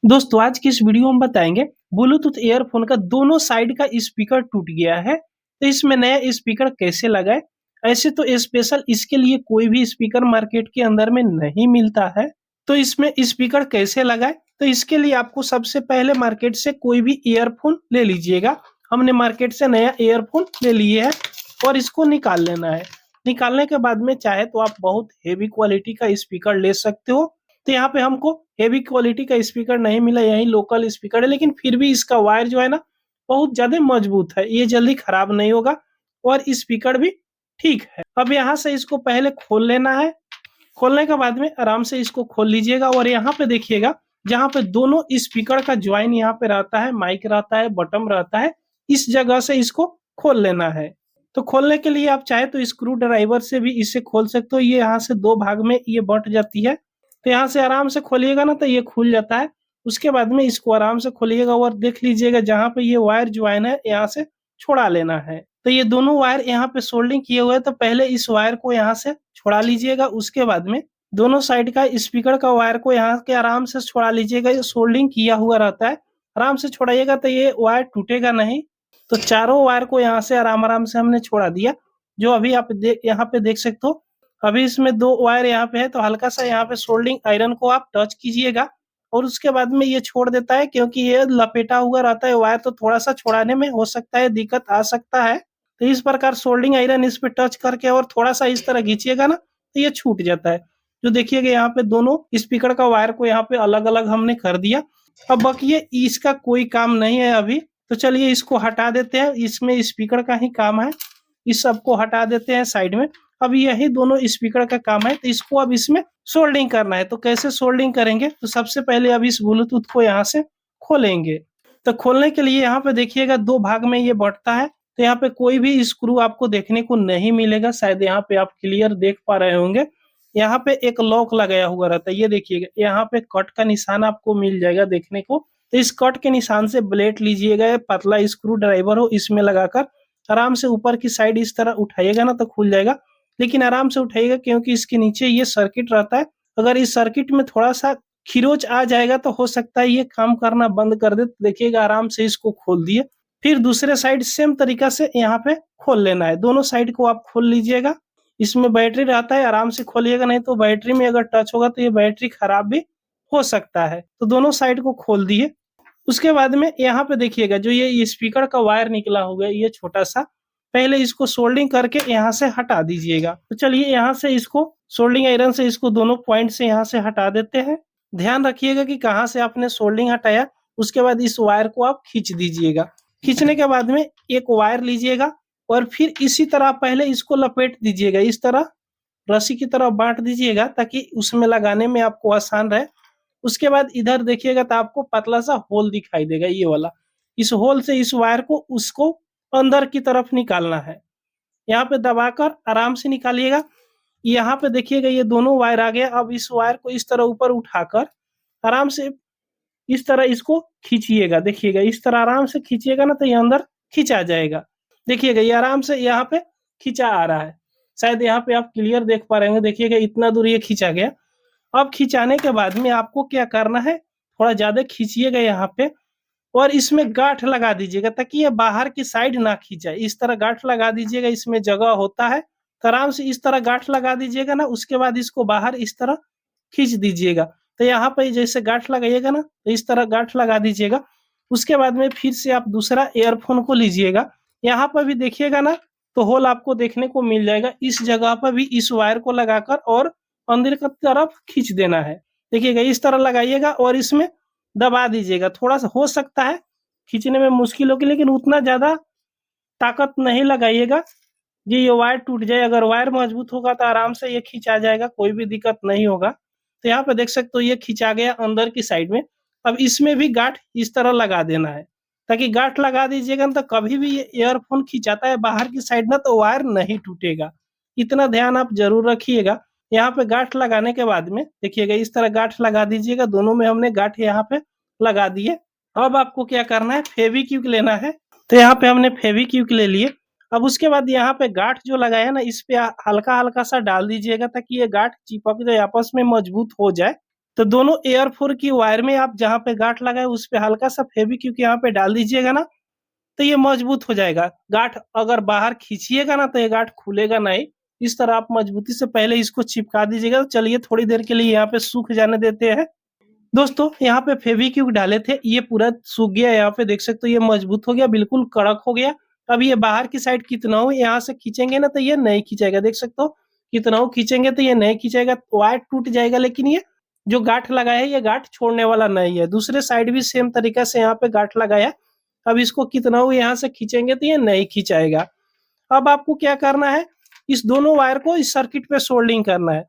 दोस्तों आज की इस वीडियो में बताएंगे ब्लूटूथ ईयरफोन का दोनों साइड का स्पीकर टूट गया है तो इसमें नया स्पीकर कैसे लगाए। ऐसे तो स्पेशल इसके लिए कोई भी स्पीकर मार्केट के अंदर में नहीं मिलता है, तो इसमें स्पीकर कैसे लगाए। तो इसके लिए आपको सबसे पहले मार्केट से कोई भी ईयरफोन ले लीजिएगा। हमने मार्केट से नया ईयरफोन ले लिए है और इसको निकाल लेना है। निकालने के बाद में चाहे तो आप बहुत हेवी क्वालिटी का स्पीकर ले सकते हो। तो यहाँ पे हमको हेवी क्वालिटी का स्पीकर नहीं मिला, यही लोकल स्पीकर है, लेकिन फिर भी इसका वायर जो है ना बहुत ज्यादा मजबूत है, ये जल्दी खराब नहीं होगा और स्पीकर भी ठीक है। अब यहाँ से इसको पहले खोल लेना है। खोलने के बाद में आराम से इसको खोल लीजिएगा और यहाँ पे देखिएगा जहाँ पे दोनों स्पीकर का ज्वाइन यहाँ पे रहता है, माइक रहता है, बटन रहता है, इस जगह से इसको खोल लेना है। तो खोलने के लिए आप चाहे तो स्क्रू ड्राइवर से भी इसे खोल सकते हो। ये यहाँ से दो भाग में ये बंट जाती है, तो यहाँ से आराम से खोलिएगा ना तो ये खुल जाता है। उसके बाद में इसको आराम से खोलिएगा और देख लीजिएगा जहाँ पे ये वायर ज्वाइन है यहाँ से छोड़ा लेना है। तो ये दोनों वायर यहाँ पे सोल्डिंग किए हुए हैं, तो पहले इस वायर को यहाँ से छोड़ा लीजिएगा। उसके बाद में दोनों साइड का स्पीकर का वायर को यहाँ के आराम से छोड़ा लीजिएगा। ये सोल्डिंग किया हुआ रहता है, आराम से छोड़ाइएगा तो ये वायर टूटेगा नहीं। तो चारों वायर को यहाँ से आराम से हमने छोड़ा दिया, जो अभी आप यहाँ पे देख सकते हो। अभी इसमें दो वायर यहाँ पे है, तो हल्का सा यहाँ पे सोल्डिंग आयरन को आप टच कीजिएगा और उसके बाद में ये छोड़ देता है, क्योंकि ये लपेटा हुआ रहता है वायर, तो थोड़ा सा छोड़ाने में हो सकता है दिक्कत आ सकता है। तो इस प्रकार सोल्डिंग आयरन इस पे टच करके और थोड़ा सा इस तरह खींचिएगा ना तो ये छूट जाता है। जो देखिएगा यहाँ पे दोनों स्पीकर का वायर को यहाँ पे अलग अलग हमने कर दिया। अब बाकी ये इसका कोई काम नहीं है अभी, तो चलिए इसको हटा देते हैं। इसमें स्पीकर का ही काम है, इस सबको हटा देते हैं साइड में। अब यही दोनों स्पीकर का काम है, तो इसको अब इसमें सोल्डिंग करना है। तो कैसे सोल्डिंग करेंगे, तो सबसे पहले अब इस ब्लूटूथ को यहाँ से खोलेंगे। तो खोलने के लिए यहाँ पे देखिएगा दो भाग में ये बंटता है, तो यहाँ पे कोई भी स्क्रू आपको देखने को नहीं मिलेगा। शायद यहाँ पे आप क्लियर देख पा रहे होंगे, यहाँ पे एक लॉक लगाया हुआ रहता है। ये देखिएगा यहाँ पे कट का निशान आपको मिल जाएगा देखने को। तो इस कट के निशान से ब्लेड लीजिएगा, पतला स्क्रू ड्राइवर हो इसमें लगाकर आराम से ऊपर की साइड इस तरह उठाइएगा ना तो खुल जाएगा। लेकिन आराम से उठाइएगा, क्योंकि इसके नीचे ये सर्किट रहता है। अगर इस सर्किट में थोड़ा सा खिरोच आ जाएगा तो हो सकता है ये काम करना बंद कर दे। तो देखिएगा आराम से इसको खोल दिए। फिर दूसरे साइड सेम तरीका से यहाँ पे खोल लेना है। दोनों साइड को आप खोल लीजिएगा। इसमें बैटरी रहता है, आराम से खोलिएगा, नहीं तो बैटरी में अगर टच होगा तो ये बैटरी खराब भी हो सकता है। तो दोनों साइड को खोल दिए। उसके बाद में यहाँ पे देखिएगा जो ये स्पीकर का वायर निकला हुआ है ये छोटा सा, पहले इसको सोल्डिंग करके यहाँ से हटा दीजिएगा। तो चलिए यहाँ से इसको सोल्डिंग आयरन से इसको दोनों पॉइंट से यहाँ से हटा देते हैं। ध्यान रखिएगा कि कहाँ से आपने सोल्डिंग हटाया। उसके बाद इस वायर को आप खींच दीजिएगा। खींचने के बाद में एक वायर लीजिएगा और फिर इसी तरह पहले इसको लपेट दीजिएगा, इस तरह रस्सी की तरह बांट दीजिएगा ताकि उसमें लगाने में आपको आसान रहे। उसके बाद इधर देखिएगा तो आपको पतला सा होल दिखाई देगा, ये वाला। इस होल से इस वायर को उसको अंदर की तरफ निकालना है। यहाँ पे दबाकर आराम से निकालिएगा। यहाँ पे देखिएगा ये दोनों वायर आ गया। अब इस वायर को इस तरह ऊपर उठाकर आराम से इस तरह इसको खींचिएगा। देखिएगा इस तरह आराम से खींचिएगा ना तो ये अंदर खींचा जाएगा। देखिएगा ये आराम से यहाँ पे खींचा आ रहा है। शायद यहाँ पे आप क्लियर देख पा रहे होंगे। देखिएगा इतना दूर ये खींचा गया। अब खिंचाने के बाद में आपको क्या करना है, थोड़ा ज्यादा खींचिएगा यहाँ पे और इसमें गांठ लगा दीजिएगा ताकि ये बाहर की साइड ना खींचे। इस तरह गांठ लगा दीजिएगा, इसमें जगह होता है तो आराम से इस तरह गांठ लगा दीजिएगा ना। उसके बाद इसको बाहर इस तरह खींच दीजिएगा। तो यहाँ पे जैसे गांठ लगाइएगा ना तो इस तरह गांठ लगा दीजिएगा। उसके बाद में फिर से आप दूसरा ईयरफोन को लीजिएगा। यहाँ पर भी देखिएगा ना तो होल आपको देखने को मिल जाएगा। इस जगह पर भी इस वायर को लगाकर और अंदर की तरफ खींच देना है। देखिएगा इस तरह लगाइएगा और इसमें दबा दीजिएगा। थोड़ा सा हो सकता है खींचने में मुश्किल होगी, लेकिन उतना ज्यादा ताकत नहीं लगाइएगा जी ये वायर टूट जाए। अगर वायर मजबूत होगा तो आराम से ये खींचा जाएगा, कोई भी दिक्कत नहीं होगा। तो यहाँ पे देख सकते हो ये खींचा गया अंदर की साइड में। अब इसमें भी गांठ इस तरह लगा देना है, ताकि गांठ लगा दीजिएगा ना तो कभी भी ये ईयरफोन खींचाता है बाहर की साइड ना तो वायर नहीं टूटेगा। इतना ध्यान आप जरूर रखिएगा। यहाँ पे गांठ लगाने के बाद में देखिएगा इस तरह गांठ लगा दीजिएगा। दोनों में हमने गांठ यहाँ पे लगा दिए। अब आपको क्या करना है, फेविक्विक लेना है। तो यहाँ पे हमने फेविक्विक ले लिए। अब उसके बाद यहाँ पे गांठ जो लगाया ना इस पे हल्का हल्का सा डाल दीजिएगा ताकि ये गांठ चिपक जाए, आपस में मजबूत हो जाए। तो दोनों एयरफोन की वायर में आप जहाँ पे गांठ लगाए उस पे हल्का सा फेविक्विक यहाँ पे डाल दीजिएगा ना, तो ये मजबूत हो जाएगा। गांठ अगर बाहर खींचिएगा ना तो ये गांठ खुलेगा नहीं। इस तरह आप मजबूती से पहले इसको चिपका दीजिएगा। तो चलिए थोड़ी देर के लिए यहाँ पे सूख जाने देते हैं। दोस्तों यहाँ पे फेविक्विक डाले थे, ये पूरा सूख गया। यहाँ पे देख सकते हो ये मजबूत हो गया, बिल्कुल कड़क हो गया। अब ये बाहर की साइड कितना हो यहाँ से खींचेंगे ना तो ये नहीं खींचेगा। देख सकते हो कितना हो खींचेंगे तो ये नहीं खींचेगा, वायर टूट जाएगा। लेकिन ये जो गांठ लगा है ये गांठ छोड़ने वाला नहीं है। दूसरे साइड भी सेम तरीका से यहाँ पे गांठ लगाया। अब इसको कितना हो यहाँ से खींचेंगे तो ये नहीं खींचाएगा। अब आपको क्या करना है, इस दोनों वायर को इस सर्किट पे सोल्डिंग करना है।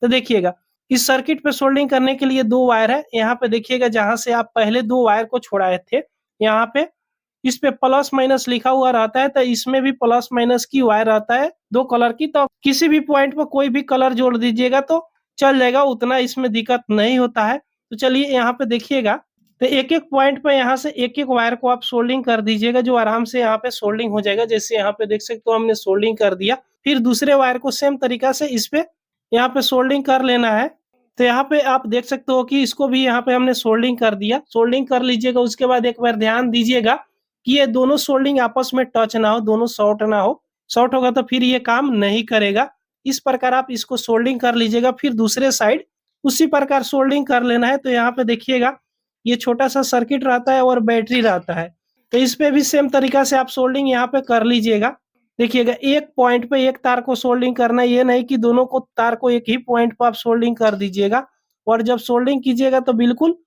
तो देखिएगा इस सर्किट पे सोल्डिंग करने के लिए दो वायर है। यहाँ पे देखिएगा जहां से आप पहले दो वायर को छोड़ाए थे, यहाँ पे इस पे प्लस माइनस लिखा हुआ रहता है, तो इसमें भी प्लस माइनस की वायर रहता है दो कलर की। तो किसी भी पॉइंट पर कोई भी कलर जोड़ दीजिएगा तो चल जाएगा, उतना इसमें दिक्कत नहीं होता है। तो चलिए यहाँ पे देखिएगा, तो एक एक पॉइंट पे यहाँ से एक एक वायर को आप सोल्डिंग कर दीजिएगा, जो आराम से यहाँ पे सोल्डिंग हो जाएगा। जैसे यहाँ पे देख सकते हो हमने सोल्डिंग कर दिया। फिर दूसरे वायर को सेम तरीका से इस पे यहाँ पे सोल्डिंग कर लेना है। तो यहाँ पे आप देख सकते हो कि इसको भी यहाँ पे हमने सोल्डिंग कर दिया। सोल्डिंग कर लीजिएगा, उसके बाद एक बार ध्यान दीजिएगा कि ये दोनों सोल्डिंग आपस में टच ना हो, दोनों शॉर्ट ना हो। शॉर्ट होगा तो फिर ये काम नहीं करेगा। इस प्रकार आप इसको सोल्डिंग कर लीजिएगा। फिर दूसरे साइड उसी प्रकार सोल्डिंग कर लेना है। तो यहाँ पे देखिएगा ये छोटा सा सर्किट रहता है और बैटरी रहता है, तो इस पे भी सेम तरीका से आप सोल्डिंग यहाँ पे कर लीजिएगा। देखिएगा एक पॉइंट पे एक तार को सोल्डिंग करना है, ये नहीं कि दोनों को तार को एक ही पॉइंट पर आप सोल्डिंग कर दीजिएगा। और जब सोल्डिंग कीजिएगा तो बिल्कुल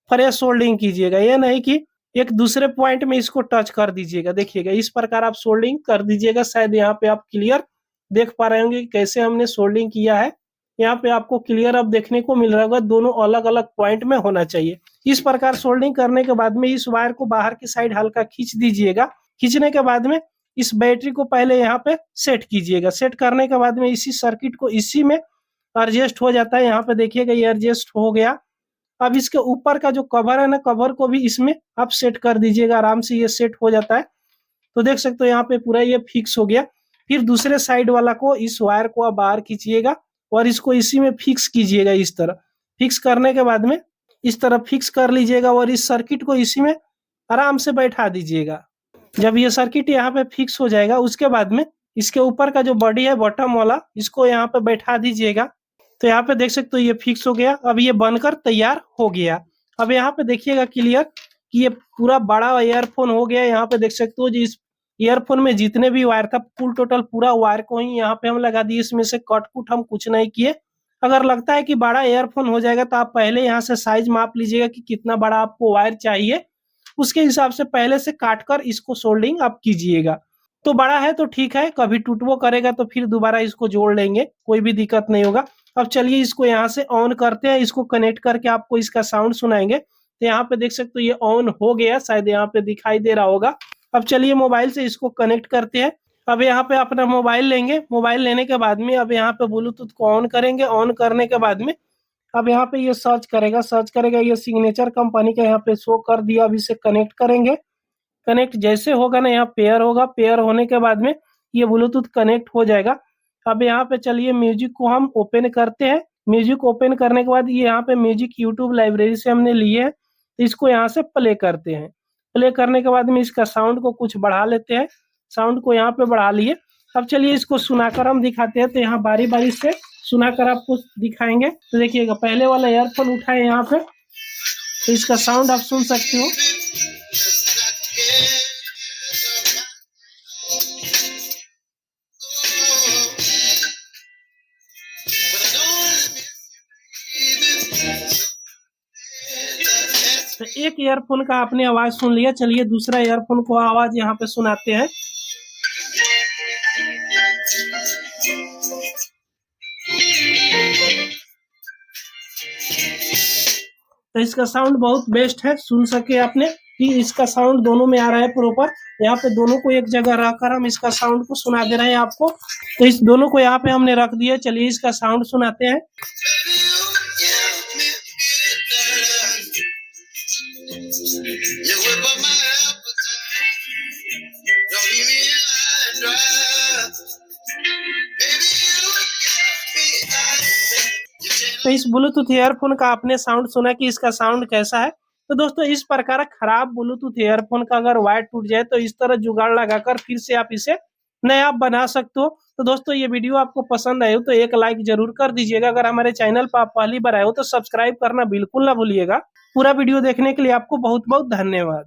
फ्रेश सोल्डिंग कीजिएगा, ये नहीं कि एक दूसरे पॉइंट में इसको टच कर दीजिएगा। देखिएगा इस प्रकार आप सोल्डिंग कर दीजिएगा। शायद यहाँ पे आप क्लियर देख पा रहे होंगे कि कैसे हमने सोल्डिंग किया है। यहाँ पे आपको क्लियर अब देखने को मिल रहा होगा, दोनों अलग अलग पॉइंट में होना चाहिए। इस प्रकार सोल्डिंग करने के बाद में इस वायर को बाहर की साइड हल्का खींच दीजिएगा। खींचने के बाद में इस बैटरी को पहले यहाँ पे सेट कीजिएगा। सेट करने के बाद में इसी सर्किट को इसी में एडजस्ट हो जाता है। यहाँ पे देखिएगा ये एडजस्ट हो गया। अब इसके ऊपर का जो कवर है ना, कवर को भी इसमें आप सेट कर दीजिएगा, आराम से ये सेट हो जाता है। तो देख सकते हो यहाँ पे पूरा ये फिक्स हो गया। फिर दूसरे साइड वाला को इस वायर को आप बाहर खींचिएगा और इसको इसी में फिक्स कीजिएगा। इस तरह फिक्स करने के बाद में इस तरह फिक्स कर लीजिएगा और इस सर्किट को इसी में आराम से बैठा दीजिएगा। जब ये सर्किट यहाँ पे फिक्स हो जाएगा उसके बाद में इसके ऊपर का जो बॉडी है बॉटम वाला, इसको यहाँ पे बैठा दीजिएगा। तो यहाँ पे देख सकते हो ये फिक्स हो गया। अब ये बनकर तैयार हो गया। अब यहाँ पे देखिएगा क्लियर कि ये पूरा बड़ा ईयरफोन हो गया। यहाँ पे देख सकते हो इस ईयरफोन में जितने भी वायर था फुल टोटल पूरा वायर को ही यहाँ पे हम लगा दिए। इसमें से कट कुट हम कुछ नहीं किए। अगर लगता है कि बड़ा ईयरफोन हो जाएगा तो आप पहले यहाँ से साइज माप लीजिएगा कि कितना बड़ा आपको वायर चाहिए, उसके हिसाब से पहले से काट कर इसको सोल्डिंग आप कीजिएगा। तो बड़ा है तो ठीक है, कभी टूटवो करेगा तो फिर दोबारा इसको जोड़ लेंगे, कोई भी दिक्कत नहीं होगा। अब चलिए इसको यहाँ से ऑन करते हैं, इसको कनेक्ट करके आपको इसका साउंड सुनाएंगे। तो यहाँ पे देख सकते हो ये ऑन हो गया, शायद यहाँ पे दिखाई दे रहा होगा। अब चलिए मोबाइल से इसको कनेक्ट करते हैं। अब यहाँ पे अपना मोबाइल लेंगे। मोबाइल लेने के बाद में अब यहाँ पे ब्लूटूथ को ऑन करेंगे। ऑन करने के बाद में अब यहाँ पे ये सर्च करेगा। ये सिग्नेचर कंपनी का यहाँ पे शो कर दिया। अब इसे कनेक्ट करेंगे। कनेक्ट जैसे होगा ना, यहाँ पेयर होगा। पेयर होने के बाद में ये ब्लूटूथ कनेक्ट हो जाएगा। अब यहाँ पे चलिए म्यूजिक को हम ओपन करते हैं। म्यूजिक ओपन करने के बाद ये यहाँ पे म्यूजिक यूट्यूब लाइब्रेरी से हमने लिए है, तो इसको यहाँ से प्ले करते हैं। प्ले करने के बाद में इसका साउंड को कुछ बढ़ा लेते हैं। साउंड को यहाँ पे बढ़ा लिए। अब चलिए इसको सुनाकर हम दिखाते हैं। तो यहाँ बारी बारी से सुनाकर आपको दिखाएंगे। तो देखिएगा पहले वाला ईयरफोन उठाए यहाँ पे, तो इसका साउंड आप सुन सकते हो। तो एक ईयरफोन का आपने आवाज सुन लिया। चलिए दूसरा ईयरफोन को आवाज यहाँ पे सुनाते हैं। तो इसका साउंड बहुत बेस्ट है, सुन सके आपने कि इसका साउंड दोनों में आ रहा है प्रॉपर। यहाँ पे दोनों को एक जगह रखकर हम इसका साउंड को सुना दे रहे हैं आपको। तो इस दोनों को यहाँ पे हमने रख दिया। चलिए इसका साउंड सुनाते हैं। तो तो इस ब्लूटूथ ईयरफोन का आपने साउंड सुना कि इसका साउंड कैसा है। तो दोस्तों इस प्रकार खराब ब्लूटूथ ईयरफोन का अगर वायर टूट जाए तो इस तरह जुगाड़ लगाकर फिर से आप इसे नया बना सकते हो। तो दोस्तों ये वीडियो आपको पसंद आए हो तो एक लाइक जरूर कर दीजिएगा। अगर हमारे चैनल पर आप पहली बार आए हो तो सब्सक्राइब करना बिल्कुल ना भूलिएगा। पूरा वीडियो देखने के लिए आपको बहुत बहुत धन्यवाद।